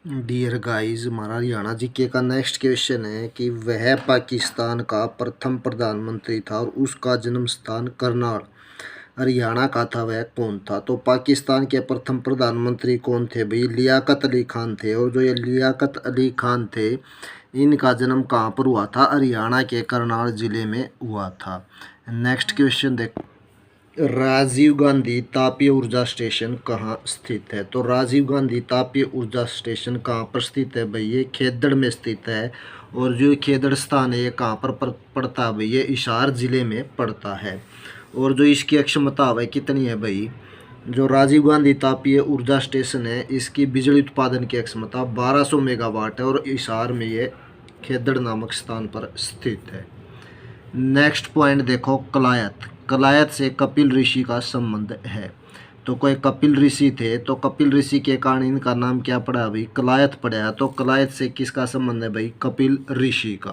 Dear guys, हमारा Haryana GK का next question है कि वह पाकिस्तान का प्रथम प्रधानमंत्री था और उसका जन्म स्थान करनाल हरियाणा का था, वह कौन था। तो पाकिस्तान के प्रथम प्रधानमंत्री कौन थे भाई? लियाकत अली खान थे। और जो ये लियाकत अली खान थे, इनका जन्म कहाँ पर हुआ था? हरियाणा के करनाल ज़िले में हुआ था। नेक्स्ट क्वेश्चन देखो, राजीव गांधी तापीय ऊर्जा स्टेशन कहाँ स्थित है? तो राजीव गांधी तापीय ऊर्जा स्टेशन कहाँ पर स्थित है भाई? ये खेदड़ में स्थित है। और जो खेदड़ स्थान है ये कहाँ पर पड़ता है भाई? ये हिसार जिले में पड़ता है। और जो इसकी क्षमता है कितनी है भाई? जो राजीव गांधी तापीय ऊर्जा स्टेशन है, इसकी बिजली उत्पादन की क्षमता 1200 मेगावाट है और हिसार में ये खेदड़ नामक स्थान पर स्थित है। नेक्स्ट पॉइंट देखो, कलायत। कलायत से कपिल ऋषि का संबंध है। तो कोई कपिल ऋषि थे, तो कपिल ऋषि के कारण इनका नाम क्या पड़ा भाई? कलायत पड़ा। तो कलायत से किसका संबंध है भाई? कपिल ऋषि का।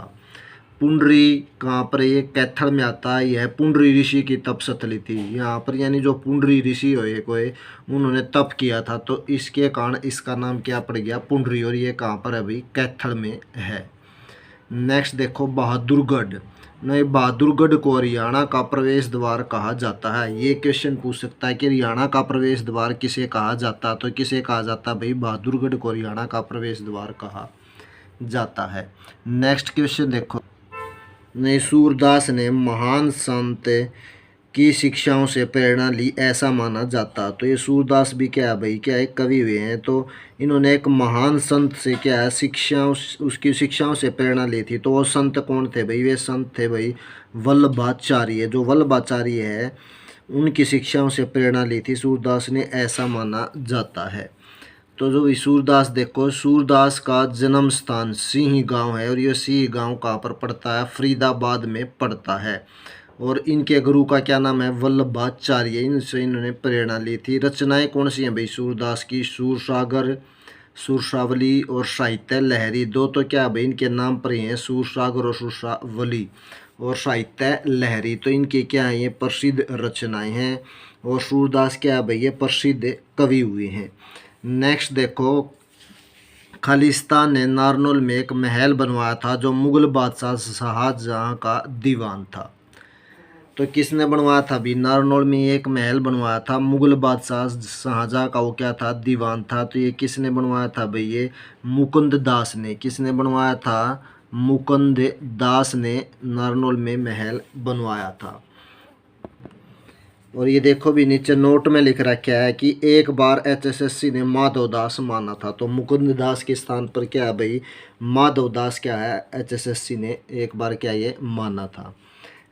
पुंडरी कहाँ पर? ये कैथल में आता है। यह पुंडरी ऋषि की तपस्थली थी यहाँ पर, यानी जो पुंडरी ऋषि हुए कोई, उन्होंने तप किया था, तो इसके कारण इसका नाम क्या पड़ गया? पुंडरी। और ये कहाँ पर है भाई? कैथल में है। नेक्स्ट देखो, बहादुरगढ़। नहीं, बहादुरगढ़ को हरियाणा का प्रवेश द्वार कहा जाता है। ये क्वेश्चन पूछ सकता है कि हरियाणा का प्रवेश द्वार किसे कहा जाता है? तो किसे कहा जाता है भाई? बहादुरगढ़ को हरियाणा का प्रवेश द्वार कहा जाता है। नेक्स्ट क्वेश्चन देखो, नहीं, सूरदास ने महान संत की शिक्षाओं से प्रेरणा ली ऐसा माना जाता। तो ये सूरदास भी क्या है भाई? क्या एक कवि हुए हैं, तो इन्होंने एक महान संत से क्या है, शिक्षाओं, उसकी शिक्षाओं से प्रेरणा ली थी। तो वो संत कौन थे भाई? वे संत थे भाई वल्लभाचार्य। जो वल्लभाचार्य है, उनकी शिक्षाओं से प्रेरणा ली थी सूरदास ने, ऐसा माना जाता है। तो जो सूरदास देखो, सूरदास का जन्म स्थान सिंह गांव है। और ये सिंह गांव कहाँ पर पड़ता है? फरीदाबाद में पड़ता है। और इनके गुरु का क्या नाम है? वल्लभाचार्य। इनसे इन्होंने प्रेरणा ली थी। रचनाएं कौन सी हैं भाई सूरदास की? सूरसागर, सुरसावली और साहित्य लहरी। दो तो क्या भाई इनके नाम पर ही हैं, सूरसागर और सुरसावली और साहित्य लहरी। तो इनकी क्या है? ये प्रसिद्ध रचनाएं हैं। और सूरदास क्या है भाई? ये प्रसिद्ध कवि हुए हैं। नेक्स्ट देखो, खालिस्तान ने नारनौल में एक महल बनवाया था जो मुगल बादशाह शाहजहां का दीवान था। तो किसने बनवाया था भी? नारनौल में एक महल बनवाया था, मुगल बादशाह शाहजहां का वो क्या था? दीवान था। तो ये किसने बनवाया था भाई? ये मुकुंद दास ने। किसने बनवाया था? मुकुंद दास ने नारनौल में महल बनवाया था। और ये देखो भी नीचे नोट में लिख रखा है कि एक बार एचएसएससी ने माधव दास माना था। तो मुकुंद दास के स्थान पर क्या है भाई? माधव दास क्या है? एचएसएससी ने एक बार क्या ये माना था।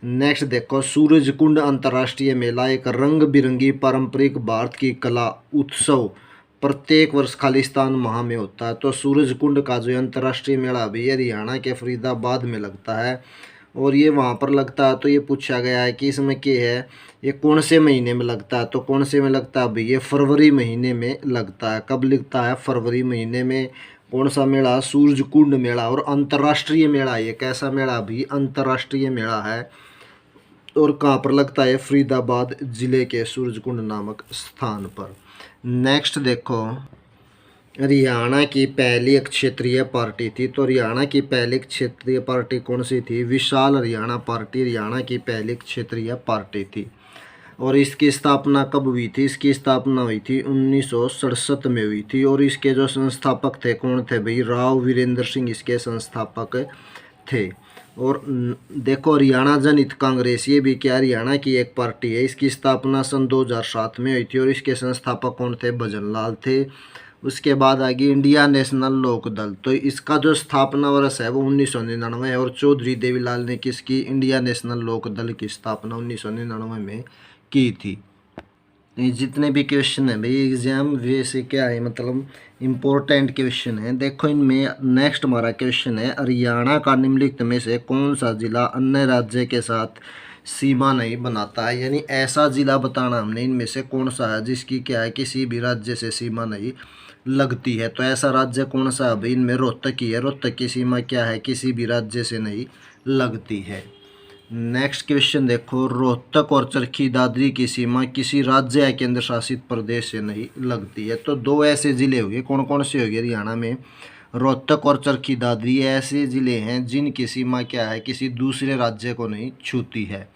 नेक्स्ट देखो, सूरज कुंड अंतर्राष्ट्रीय मेला एक रंग बिरंगी पारंपरिक भारत की कला उत्सव प्रत्येक वर्ष खालिस्तान माह में होता है। तो सूरज कुंड का जो अंतर्राष्ट्रीय मेला भी हरियाणा के फरीदाबाद में लगता है। और ये वहाँ पर लगता है। तो ये पूछा गया है कि इसमें क्या है, ये कौन से महीने में लगता है? तो कौन से में लगता है भाई? ये फरवरी महीने में लगता है। कब लगता है? फरवरी महीने में। कौन सा मेला? सूरज कुंड मेला। और अंतर्राष्ट्रीय मेला, ये कैसा मेला भी? अंतर्राष्ट्रीय मेला है। और कहाँ पर लगता है? फरीदाबाद जिले के सूरजकुंड नामक स्थान पर। नेक्स्ट देखो, हरियाणा की पहली एक क्षेत्रीय पार्टी थी। तो हरियाणा की पहली क्षेत्रीय पार्टी कौन सी थी? विशाल हरियाणा पार्टी हरियाणा की पहली क्षेत्रीय पार्टी थी। और इसकी स्थापना कब हुई थी? इसकी स्थापना हुई थी 1967 में हुई थी। और इसके जो संस्थापक थे कौन थे भाई? राव वीरेंद्र सिंह इसके संस्थापक थे। और देखो, हरियाणा जनहित कांग्रेस, ये भी क्या हरियाणा की एक पार्टी है। इसकी स्थापना सन 2007 में हुई थी। और इसके संस्थापक कौन थे? भजन लाल थे। उसके बाद आ गई इंडिया नेशनल लोक दल। तो इसका जो स्थापना वर्ष है वो 1999 है। और चौधरी देवीलाल ने किसकी? इंडिया नेशनल लोक दल की स्थापना 1999 में की थी। ये जितने भी क्वेश्चन है भाई एग्जाम वैसे क्या है, मतलब इम्पोर्टेंट क्वेश्चन है। देखो इनमें नेक्स्ट हमारा क्वेश्चन है, हरियाणा का निम्नलिखित में से कौन सा जिला अन्य राज्य के साथ सीमा नहीं बनाता है? यानी ऐसा जिला बताना हमने इनमें से कौन सा है जिसकी क्या है, किसी भी राज्य से सीमा नहीं लगती है। तो ऐसा राज्य कौन सा है भाई? इनमें रोहतक ही है। रोहतक की सीमा क्या है? किसी भी राज्य से नहीं लगती है। नेक्स्ट क्वेश्चन देखो, रोहतक और चरखी दादरी की सीमा किसी राज्य या केंद्र शासित प्रदेश से नहीं लगती है। तो दो ऐसे ज़िले हो गए, कौन कौन से हो गए हरियाणा में? रोहतक और चरखी दादरी ऐसे ज़िले हैं जिनकी सीमा क्या है, किसी दूसरे राज्य को नहीं छूती है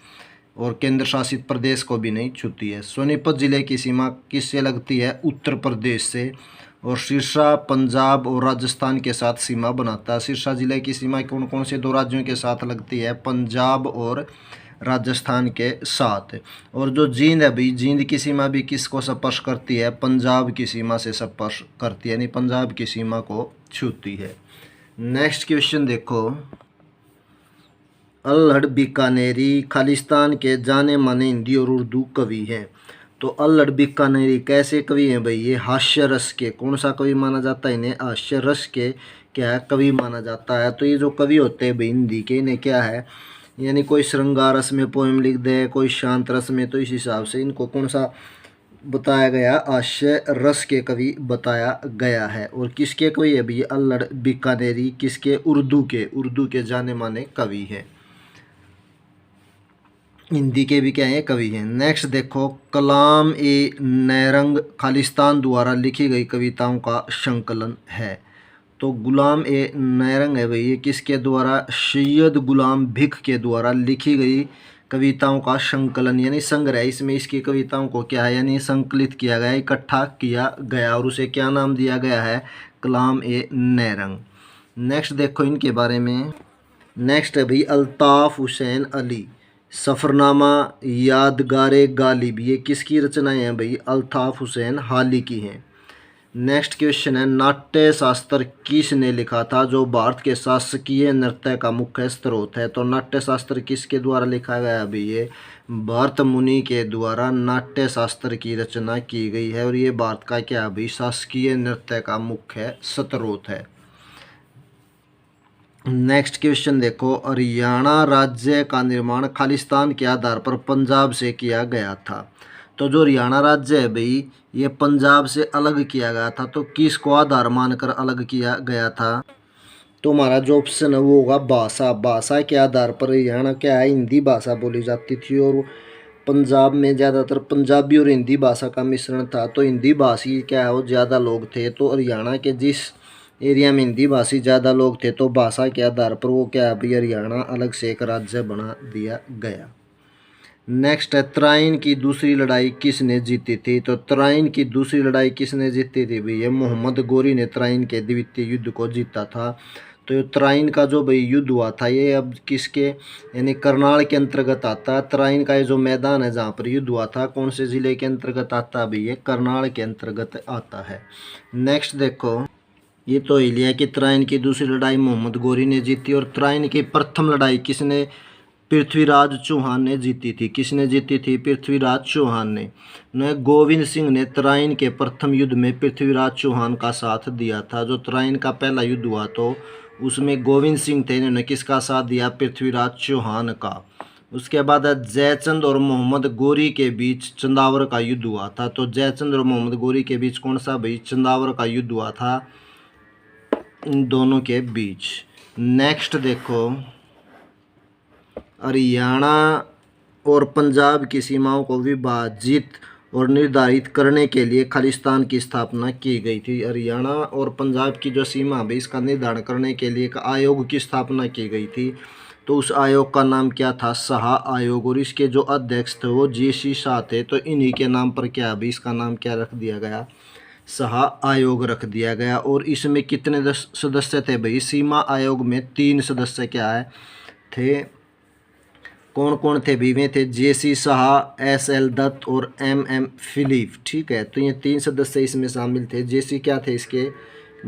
और केंद्र शासित प्रदेश को भी नहीं छूती है। सोनीपत ज़िले की सीमा किससे लगती है? उत्तर प्रदेश से। और सिरसा पंजाब और राजस्थान के साथ सीमा बनाता है। सिरसा जिले की सीमा कौन कौन से दो राज्यों के साथ लगती है? पंजाब और राजस्थान के साथ। और जो जींद है भाई, जींद की सीमा भी किसको स्पर्श करती है? पंजाब की सीमा से स्पर्श करती है, यानी पंजाब की सीमा को छूती है। नेक्स्ट क्वेश्चन देखो, अल्हड़ बीकानेरी खालिस्तान के जाने माने हिंदी और उर्दू कवि हैं। तो अल्हड़ बीकानेरी कैसे कवि हैं भाई? ये हास्य रस के, कौन सा कवि माना जाता है इन्हें? हास्य रस के क्या है, कवि माना जाता है। तो ये जो कवि होते हैं भाई हिंदी के, इन्हें क्या है, यानी कोई श्रृंगार रस में पोएम लिख दे, कोई शांत रस में, तो इस हिसाब से इनको कौन सा बताया गया? हास्य रस के कवि बताया गया है। और किसके कवि है भाई? अल्हड़ बीकानेरी किसके? उर्दू के जाने माने कवि है। हिंदी के भी क्या है, कवि हैं। नेक्स्ट देखो, कलाम ए नैरंग खालिस्तान द्वारा लिखी गई कविताओं का संकलन है। तो गुलाम ए नैरंग है भाई, ये किसके द्वारा? सैयद गुलाम भिख के द्वारा लिखी गई कविताओं का संकलन यानी संग्रह। इसमें इसकी कविताओं को क्या है, यानी संकलित किया गया, इकट्ठा किया गया और उसे क्या नाम दिया गया है? कलाम ए नैरंग। नेक्स्ट देखो इनके बारे में। नेक्स्ट है भाई अल्ताफ़ हुसैन अली, सफ़रनामा, यादगारे गालिब, ये किसकी रचनाएं हैं भाई? अल्ताफ़ हुसैन हाली की हैं। नेक्स्ट क्वेश्चन है, नाट्य शास्त्र किसने लिखा था? जो भारत के शासकीय नृत्य का मुख्य स्रोत है। तो नाट्य शास्त्र किसके द्वारा लिखा गया है भाई? ये भरत मुनि के द्वारा नाट्य शास्त्र की रचना की गई है और ये भारत का क्या है भाई? शासकीय नृत्य का मुख्य स्रोत है। नेक्स्ट क्वेश्चन देखो, हरियाणा राज्य का निर्माण खालिस्तान के आधार पर पंजाब से किया गया था। तो जो हरियाणा राज्य है भाई, ये पंजाब से अलग किया गया था। तो किसको आधार मानकर अलग किया गया था? तो हमारा जो ऑप्शन है वो होगा भाषा। भाषा के आधार पर हरियाणा क्या है, हिंदी भाषा बोली जाती थी और पंजाब में ज़्यादातर पंजाबी और हिंदी भाषा का मिश्रण था। तो हिंदी भाषी क्या है, वो ज़्यादा लोग थे। तो हरियाणा के जिस एरिया में हिंदी भाषी ज़्यादा लोग थे, तो भाषा के आधार पर वो क्या है भाई, हरियाणा अलग से एक राज्य बना दिया गया। नेक्स्ट है, तराइन की दूसरी लड़ाई किसने जीती थी? तो तराइन की दूसरी लड़ाई किसने जीती थी भाई? ये मोहम्मद गोरी ने तराइन के द्वितीय युद्ध को जीता था। तो ये तराइन का जो भाई युद्ध हुआ था, ये अब किसके, यानी करनाल के अंतर्गत आता है। तराइन का ये जो मैदान है जहाँ पर युद्ध हुआ था, कौन से ज़िले के अंतर्गत आता है भाई? ये करनाल के अंतर्गत आता है। नेक्स्ट देखो, ये तो ही लिया कि तराइन की दूसरी लड़ाई मोहम्मद गोरी ने जीती और तराइन की प्रथम लड़ाई किसने? पृथ्वीराज चौहान ने जीती थी। किसने जीती थी? पृथ्वीराज चौहान ने। गोविंद सिंह ने तराइन के प्रथम युद्ध में पृथ्वीराज चौहान का साथ दिया था। जो तराइन का पहला युद्ध हुआ तो उसमें गोविंद सिंह थे, इन्होंने किसका साथ दिया? पृथ्वीराज चौहान का। उसके बाद जयचंद और मोहम्मद गोरी के बीच चंदावर का युद्ध हुआ था। तो जयचंद और मोहम्मद गोरी के बीच कौन सा भाई? चंदावर का युद्ध हुआ था इन दोनों के बीच। नेक्स्ट देखो, हरियाणा और पंजाब की सीमाओं को विभाजित और निर्धारित करने के लिए खालिस्तान की स्थापना की गई थी। हरियाणा और पंजाब की जो सीमा है इसका निर्धारण करने के लिए एक आयोग की स्थापना की गई थी। तो उस आयोग का नाम क्या था? शाह आयोग। और इसके जो अध्यक्ष थे वो JC शाह थे। तो इन्हीं के नाम पर क्या है, इसका नाम क्या रख दिया गया? शाह आयोग रख दिया गया। और इसमें कितने सदस्य थे भाई? सीमा आयोग में 3 सदस्य क्या है थे, कौन कौन थे भाई? वे थे JC शाह, SL दत्त और MM फिलिप। ठीक है, तो ये 3 सदस्य इसमें शामिल थे। JC क्या थे इसके?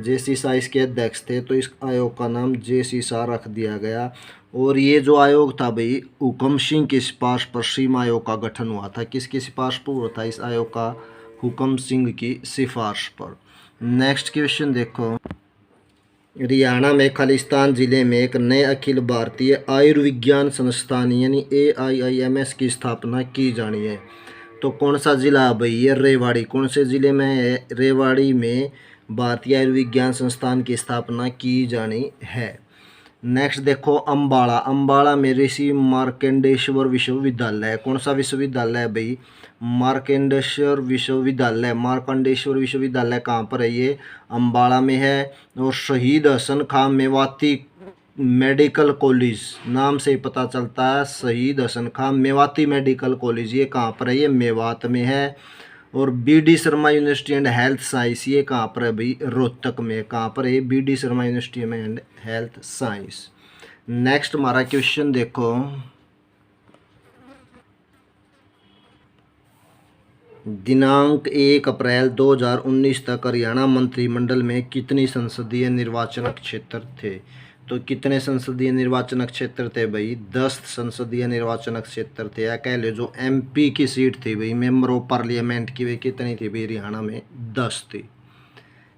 JC शाह इसके अध्यक्ष थे। तो इस आयोग का नाम JC शाह रख दिया गया। और ये जो आयोग था भाई, हुकम सिंह की सिफारिश पर सीमा आयोग का गठन हुआ था। किसकी सिफारिश पर हुआ था इस आयोग का? हुकम सिंह की सिफारिश पर। नेक्स्ट क्वेश्चन देखो, हरियाणा में खालिस्तान जिले में एक नए अखिल भारतीय आयुर्विज्ञान संस्थान यानी AIIMS की स्थापना की जानी है। तो कौन सा जिला भाई? ये रेवाड़ी। कौन से ज़िले में है? रेवाड़ी में भारतीय आयुर्विज्ञान संस्थान की स्थापना की जानी है। नेक्स्ट देखो अम्बाड़ा, अम्बाड़ा में ऋषि मार्कंडेश्वर विश्वविद्यालय है। कौन सा विश्वविद्यालय है भाई? मार्कंडेश्वर विश्वविद्यालय। मार्कंडेश्वर विश्वविद्यालय कहाँ पर है? ये अम्बाड़ा में है। और शहीद हसन खां मेवाती मेडिकल कॉलेज नाम से ही पता चलता है, शहीद हसन खां मेवाती मेडिकल कॉलेज, ये कहाँ पर है? ये मेवात में है। और B D Sharma university and health science, ये कहाँ पर है भाई? रोहतक में। कहाँ पर है? बी डी शर्मा यूनिवर्सिटी में एंड हेल्थ साइंस। नेक्स्ट हमारा क्वेश्चन देखो, दिनांक 1 अप्रैल 2019 तक हरियाणा मंत्रिमंडल में कितनी संसदीय निर्वाचन क्षेत्र थे? तो कितने संसदीय निर्वाचन क्षेत्र थे भाई? 10 संसदीय निर्वाचन क्षेत्र थे। या कह लो जो एमपी की सीट थी भाई, मेंबर ऑफ पार्लियामेंट की, वे कितनी थी भाई? हरियाणा में 10 थी।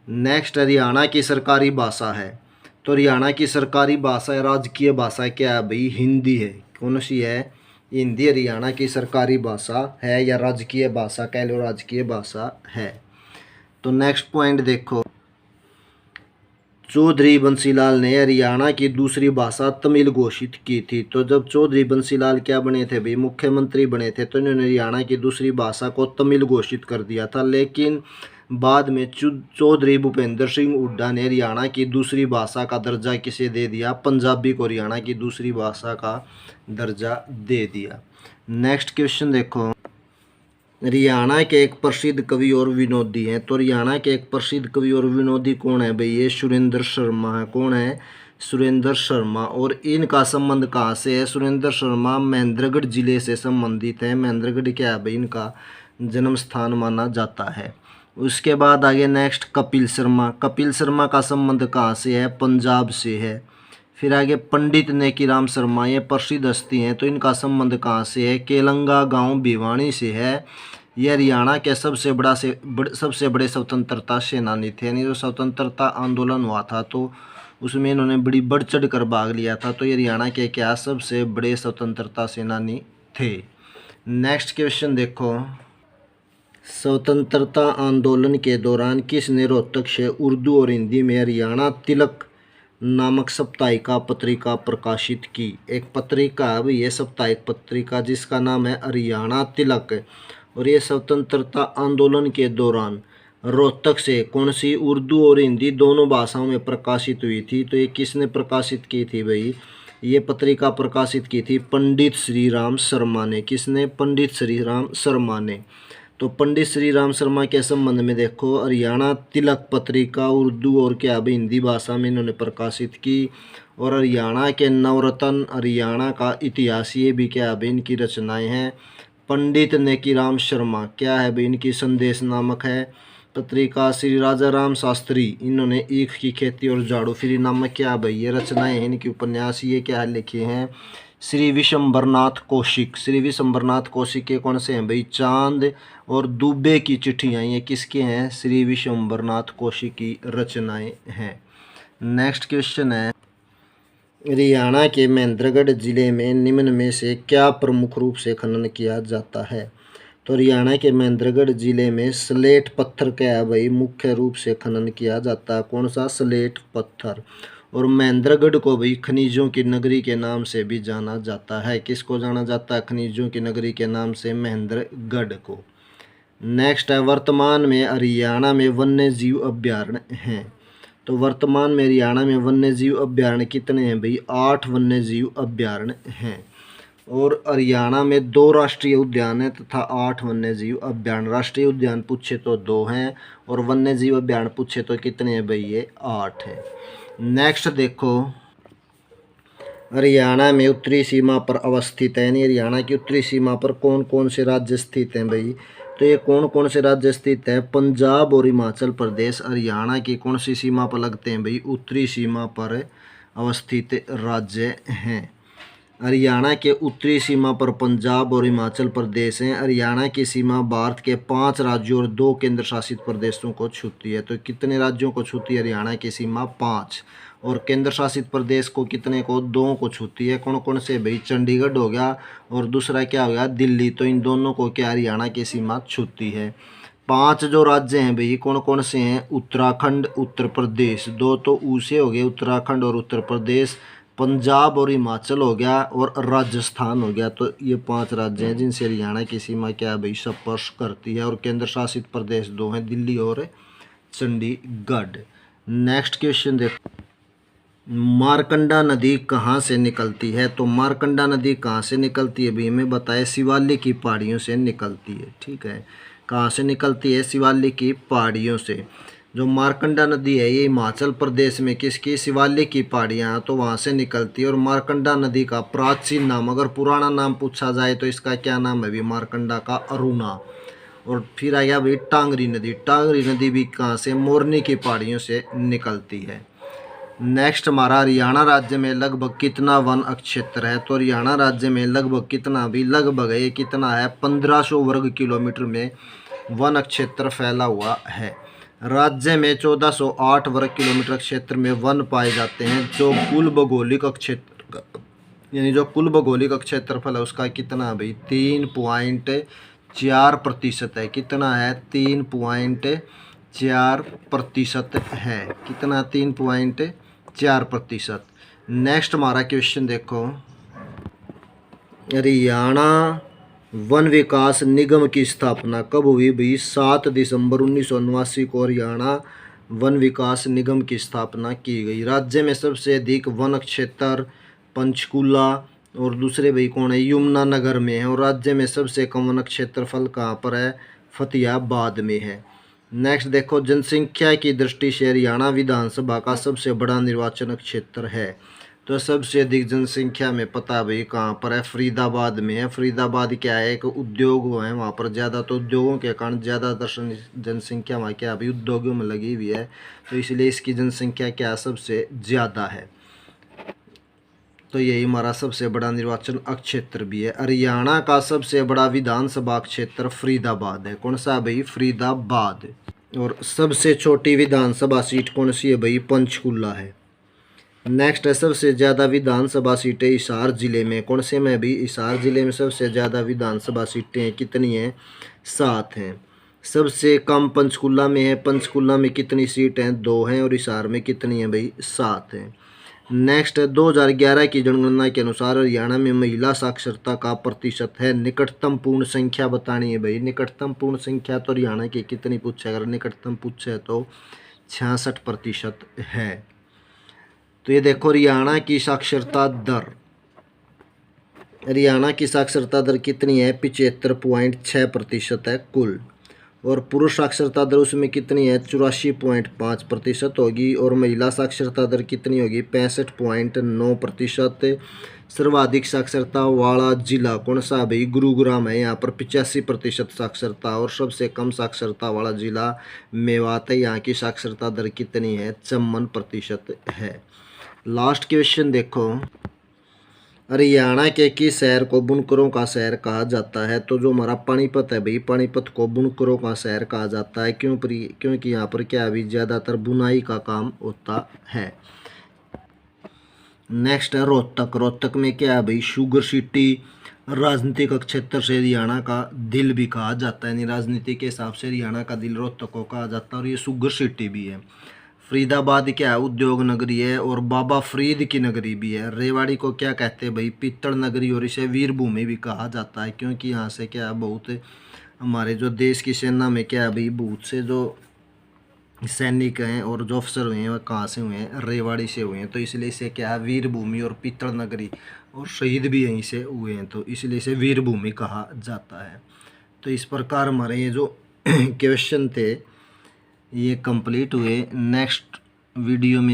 नेक्स्ट हरियाणा की सरकारी भाषा है, तो हरियाणा की सरकारी भाषा है, राजकीय भाषा क्या है भाई? हिंदी है। कौन सी है? हिंदी हरियाणा की सरकारी भाषा है, या राजकीय भाषा कह लो, राजकीय भाषा है। तो नेक्स्ट पॉइंट देखो, चौधरी बंसीलाल ने हरियाणा की दूसरी भाषा तमिल घोषित की थी। तो जब चौधरी बंसीलाल क्या बने थे भाई? मुख्यमंत्री बने थे, तो इन्होंने हरियाणा की दूसरी भाषा को तमिल घोषित कर दिया था। लेकिन बाद में चौधरी भूपेंद्र सिंह हुड्डा ने हरियाणा की दूसरी भाषा का दर्जा किसे दे दिया? पंजाबी को हरियाणा की दूसरी भाषा का दर्जा दे दिया। नेक्स्ट क्वेश्चन देखो, हरियाणा के एक प्रसिद्ध कवि और विनोदी हैं। तो हरियाणा के एक प्रसिद्ध कवि और विनोदी कौन है भाई? ये सुरेंद्र शर्मा है। कौन है? सुरेंद्र शर्मा। और इनका संबंध कहाँ से है? सुरेंद्र शर्मा महेंद्रगढ़ जिले से संबंधित है। महेंद्रगढ़ क्या है भाई? इनका जन्म स्थान माना जाता है। उसके बाद आगे नेक्स्ट कपिल शर्मा। कपिल शर्मा का संबंध कहाँ से है? पंजाब से है। फिर आगे पंडित नेकीराम शर्मा, ये प्रसिद्ध हस्ती हैं, तो इनका संबंध कहाँ से है? केलंगा गांव भिवानी से है। ये हरियाणा के सबसे बड़े स्वतंत्रता सेनानी थे। यानी जो स्वतंत्रता आंदोलन हुआ था तो उसमें इन्होंने बड़ी बढ़ चढ़ कर भाग लिया था। तो ये हरियाणा के क्या सबसे बड़े स्वतंत्रता सेनानी थे। नेक्स्ट क्वेश्चन देखो, स्वतंत्रता आंदोलन के दौरान किसने रोहतक से उर्दू और हिंदी में हरियाणा तिलक नामक साप्ताहिका पत्रिका प्रकाशित की? एक पत्रिका है ये साप्ताहिक पत्रिका, जिसका नाम है हरियाणा तिलक। और ये स्वतंत्रता आंदोलन के दौरान रोहतक से कौन सी उर्दू और हिंदी दोनों भाषाओं में प्रकाशित हुई थी? तो ये किसने प्रकाशित की थी भाई? ये पत्रिका प्रकाशित की थी पंडित श्री राम शर्मा ने। किसने? पंडित श्री राम शर्मा ने। तो पंडित श्री राम शर्मा के संबंध में देखो, हरियाणा तिलक पत्रिका उर्दू और क्या भाई? हिंदी भाषा में इन्होंने प्रकाशित की। और हरियाणा के नवरत्न, हरियाणा का इतिहास, ये भी क्या भाई? इनकी रचनाएं हैं। पंडित नेकीराम शर्मा क्या है भाई? इनकी संदेश नामक है पत्रिका। श्री राजा राम शास्त्री, इन्होंने ईख की खेती और झाड़ू फ्री नामक क्या भाई? ये रचनाएं हैं इनकी, उपन्यास, ये क्या लिखे हैं? श्री विशंबरनाथ कौशिक। श्री विशंबरनाथ कौशिक के कौन से हैं भाई? चांद और दुबे की चिट्ठियाँ, ये किसके हैं? श्री विशंबरनाथ कौशिक की रचनाएं हैं। नेक्स्ट क्वेश्चन है, हरियाणा के महेंद्रगढ़ जिले में निम्न में से क्या प्रमुख रूप से खनन किया जाता है? तो हरियाणा के महेंद्रगढ़ जिले में स्लेट पत्थर क्या है भाई? मुख्य रूप से खनन किया जाता है। कौन सा? स्लेट पत्थर। और महेंद्रगढ़ को भाई खनिजों की नगरी के नाम से भी जाना जाता है। किसको जाना जाता है खनिजों की नगरी के नाम से? महेंद्रगढ़ को। नेक्स्ट है, वर्तमान में हरियाणा में वन्य जीव अभ्यारण्य हैं। तो वर्तमान में हरियाणा में वन्य जीव अभ्यारण्य कितने हैं भाई? 8 वन्य जीव अभ्यारण्य हैं। और हरियाणा में 2 राष्ट्रीय उद्यान हैं तथा 8 वन्य जीव अभ्यारण्य। राष्ट्रीय उद्यान पूछे तो 2 हैं, और वन्य जीव अभ्यारण्य पूछे तो कितने हैं भाई? ये 8 हैं। नेक्स्ट देखो, हरियाणा में उत्तरी सीमा पर अवस्थित है, यानी हरियाणा की उत्तरी सीमा पर कौन कौन से राज्य स्थित हैं भाई? तो ये कौन कौन से राज्य स्थित है? पंजाब और हिमाचल प्रदेश हरियाणा की कौन सी सीमा पर लगते हैं भाई? उत्तरी सीमा पर अवस्थित राज्य हैं। हरियाणा के उत्तरी सीमा पर पंजाब और हिमाचल प्रदेश हैं। हरियाणा की सीमा भारत के 5 राज्यों और 2 केंद्र शासित प्रदेशों को छूती है। तो कितने राज्यों को छूती है हरियाणा की सीमा? 5। और केंद्र शासित प्रदेश को कितने को? 2 को छूती है। कौन कौन से भाई? चंडीगढ़ हो गया और दूसरा क्या हो गया? दिल्ली। तो इन दोनों को क्या हरियाणा की सीमा छूती है। 5 जो राज्य हैं भाई कौन कौन से हैं? उत्तराखंड, उत्तर प्रदेश, 2 तो ऊ से हो गए, उत्तराखंड और उत्तर प्रदेश। पंजाब और हिमाचल हो गया और राजस्थान हो गया। तो ये 5 राज्य हैं जिनसे हरियाणा की सीमा क्या है भाई स्पर्श करती है। और केंद्र शासित प्रदेश 2 हैं, दिल्ली और चंडीगढ़। नेक्स्ट क्वेश्चन देखो, मारकंडा नदी कहाँ से निकलती है? तो मारकंडा नदी कहाँ से निकलती है भी हमें बताए, शिवालिक की पहाड़ियों से निकलती है। ठीक है, कहाँ से निकलती है? शिवालिक की पहाड़ियों से। जो मारकंडा नदी है ये हिमाचल प्रदेश में किसकी? शिवालिक की पहाड़ियाँ, तो वहाँ से निकलती है। और मारकंडा नदी का प्राचीन नाम, अगर पुराना नाम पूछा जाए तो इसका क्या नाम है भी? मारकंडा का अरुणा। और फिर आ गया भाई टांगरी नदी। टांगरी नदी भी कहाँ से? मोरनी की पहाड़ियों से निकलती है। नेक्स्ट हमारा, हरियाणा राज्य में लगभग कितना वन क्षेत्र है? तो हरियाणा राज्य में लगभग कितना भी, लगभग ये कितना है 1500 वर्ग किलोमीटर में वन क्षेत्र फैला हुआ है। राज्य में 1408 वर्ग किलोमीटर क्षेत्र में वन पाए जाते हैं। जो कुल भौगोलिक क्षेत्र यानी जो कुल भौगोलिक क्षेत्रफल है उसका कितना भाई? 3.4% है। कितना है? 3.4% है। कितना? 3.4%। नेक्स्ट हमारा क्वेश्चन देखो, हरियाणा वन विकास निगम की स्थापना कब हुई भी? 7 दिसंबर 1989 को हरियाणा वन विकास निगम की स्थापना की गई। राज्य में सबसे अधिक वन क्षेत्र पंचकूला और दूसरे भाई कौन है? यमुनानगर में है। और राज्य में सबसे कम वन क्षेत्रफल कहाँ पर है? फतेहाबाद में है। नेक्स्ट देखो, जनसंख्या की दृष्टि से हरियाणा विधानसभा का सबसे बड़ा निर्वाचन क्षेत्र है। तो सबसे अधिक जनसंख्या में पता भाई कहाँ पर है? फरीदाबाद में है। फरीदाबाद क्या है? एक उद्योग है वहाँ पर ज़्यादा, तो उद्योगों के कारण ज़्यादातर जनसंख्या वहाँ क्या अभी उद्योगों में लगी हुई है, तो इसलिए इसकी जनसंख्या क्या सबसे ज़्यादा है। तो यही हमारा सबसे बड़ा निर्वाचन क्षेत्र भी है। हरियाणा का सबसे बड़ा विधानसभा क्षेत्र फरीदाबाद है। कौन सा भाई? फरीदाबाद। और सबसे छोटी विधानसभा सीट कौन सी है भाई? पंचकूला है। नेक्स्ट है, सबसे ज़्यादा विधानसभा सीटें हिसार जिले में। कौन से में भी? हिसार जिले में सबसे ज़्यादा विधानसभा सीटें कितनी हैं? 7 हैं। सबसे कम पंचकूला में है। पंचकूला में कितनी सीट हैं? 2 हैं। और हिसार में कितनी है भाई? 7 हैं। नेक्स्ट है, 2011 की जनगणना के अनुसार हरियाणा में महिला साक्षरता का प्रतिशत है। निकटतम पूर्ण संख्या बतानी है भाई। निकटतम पूर्ण संख्या तो हरियाणा की कितनी पूछे? अगर निकटतम पूछे तो 66% है। तो ये देखो, हरियाणा की साक्षरता दर, हरियाणा की साक्षरता दर कितनी है? 75.6% है कुल। और पुरुष साक्षरता दर उसमें कितनी है? 84.5% होगी। और महिला साक्षरता दर कितनी होगी? 65.9%। सर्वाधिक साक्षरता वाला जिला कौन सा भाई? गुरुग्राम है, यहाँ पर 85% साक्षरता। और सबसे कम साक्षरता वाला जिला मेवात है, यहाँ की साक्षरता दर कितनी है? 54% है। लास्ट क्वेश्चन देखो, हरियाणा के किस शहर को बुनकरों का शहर कहा जाता है? तो जो हमारा पानीपत है भाई, पानीपत को बुनकरों का शहर कहा जाता है। क्योंकि यहाँ पर क्या अभी ज़्यादातर बुनाई का काम होता है। नेक्स्ट है रोहतक। रोहतक में क्या है भाई? Sugar city. राजनीतिक क्षेत्र से हरियाणा का दिल भी कहा जाता है, यानी राजनीति के हिसाब से हरियाणा का दिल रोहतक को कहा जाता है। और ये शुगर सिटी भी है। फरीदाबाद क्या है? उद्योग नगरी है। और बाबा फरीद की नगरी भी है। रेवाड़ी को क्या कहते हैं भाई? पित्तल नगरी। और इसे वीर भूमि भी कहा जाता है, क्योंकि यहाँ से क्या है बहुत हमारे जो देश की सेना में क्या है भाई बहुत से जो सैनिक हैं और जो अफसर हुए हैं वह कहाँ से हुए हैं? रेवाड़ी से हुए हैं। तो इसलिए इसे क्या है? वीर भूमि और पित्तल नगरी, और शहीद भी यहीं से हुए हैं, तो इसलिए इसे वीर भूमि कहा जाता है। तो इस प्रकार हमारे ये जो क्वेश्चन थे ये कंप्लीट हुए। नेक्स्ट वीडियो में